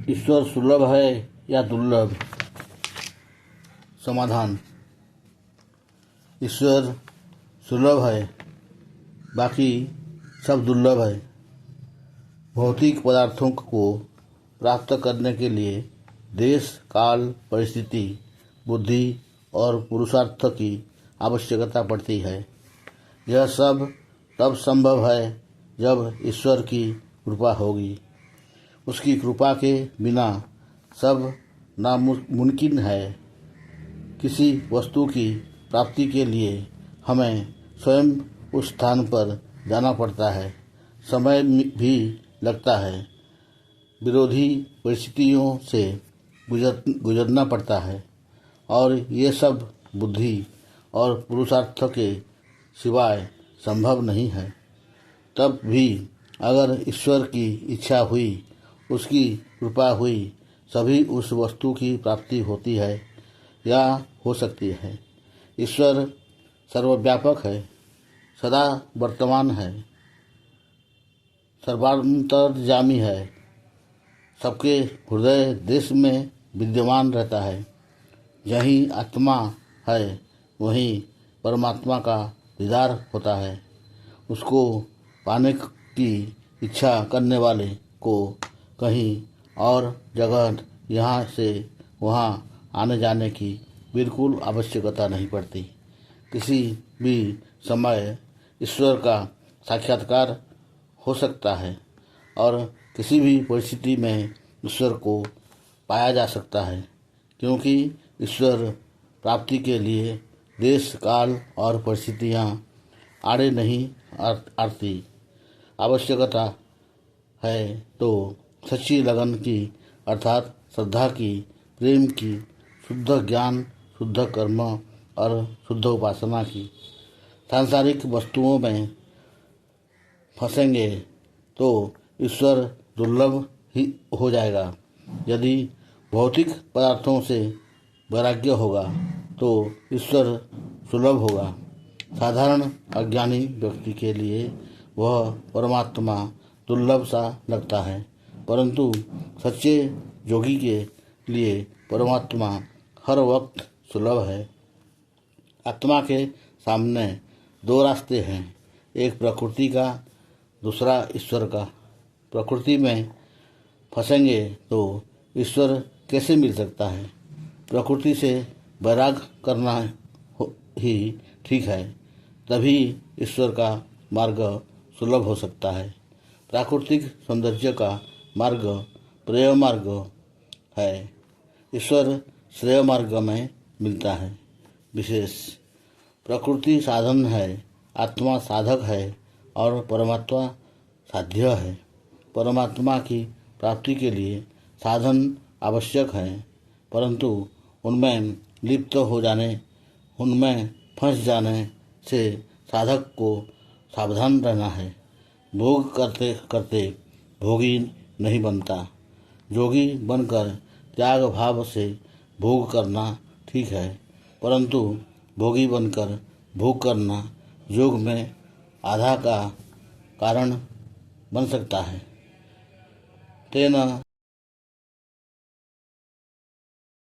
ईश्वर सुलभ है या दुर्लभ? समाधान: ईश्वर सुलभ है, बाकी सब दुर्लभ है। भौतिक पदार्थों को प्राप्त करने के लिए देश, काल, परिस्थिति, बुद्धि और पुरुषार्थ की आवश्यकता पड़ती है। यह सब तब संभव है जब ईश्वर की कृपा होगी। उसकी कृपा के बिना सब नामुमकिन है। किसी वस्तु की प्राप्ति के लिए हमें स्वयं उस स्थान पर जाना पड़ता है, समय भी लगता है, विरोधी परिस्थितियों से गुजरना पड़ता है, और ये सब बुद्धि और पुरुषार्थ के सिवाय संभव नहीं है। तब भी अगर ईश्वर की इच्छा हुई, उसकी कृपा हुई, सभी उस वस्तु की प्राप्ति होती है या हो सकती है। ईश्वर सर्वव्यापक है, सदा वर्तमान है, सर्वांतर्यामी है, सबके हृदय देश में विद्यमान रहता है। यहीं आत्मा है, वहीं परमात्मा का दीदार होता है। उसको पाने की इच्छा करने वाले को कहीं और जगह यहाँ से वहाँ आने जाने की बिल्कुल आवश्यकता नहीं पड़ती। किसी भी समय ईश्वर का साक्षात्कार हो सकता है और किसी भी परिस्थिति में ईश्वर को पाया जा सकता है, क्योंकि ईश्वर प्राप्ति के लिए देश, काल और परिस्थितियाँ आड़े नहीं आती। आवश्यकता है तो सच्ची लगन की, अर्थात श्रद्धा की, प्रेम की, शुद्ध ज्ञान, शुद्ध कर्म और शुद्ध उपासना की। सांसारिक वस्तुओं में फंसेंगे तो ईश्वर दुर्लभ ही हो जाएगा। यदि भौतिक पदार्थों से वैराग्य होगा तो ईश्वर सुलभ होगा। साधारण अज्ञानी व्यक्ति के लिए वह परमात्मा दुर्लभ सा लगता है, परंतु सच्चे योगी के लिए परमात्मा हर वक्त सुलभ है। आत्मा के सामने दो रास्ते हैं, एक प्रकृति का, दूसरा ईश्वर का। प्रकृति में फंसेंगे तो ईश्वर कैसे मिल सकता है? प्रकृति से वैराग करना ही ठीक है, तभी ईश्वर का मार्ग सुलभ हो सकता है। प्राकृतिक सौंदर्य का मार्ग प्रेय मार्ग है, ईश्वर श्रेय मार्ग में मिलता है। विशेष प्रकृति साधन है, आत्मा साधक है और परमात्मा साध्य है। परमात्मा की प्राप्ति के लिए साधन आवश्यक हैं, परंतु उनमें लिप्त हो जाने, उनमें फंस जाने से साधक को सावधान रहना है। भोग करते करते भोगी नहीं बनता। जोगी बनकर त्याग भाव से भोग करना ठीक है, परंतु भोगी बनकर भोग करना योग में आधा का कारण बन सकता है। तेना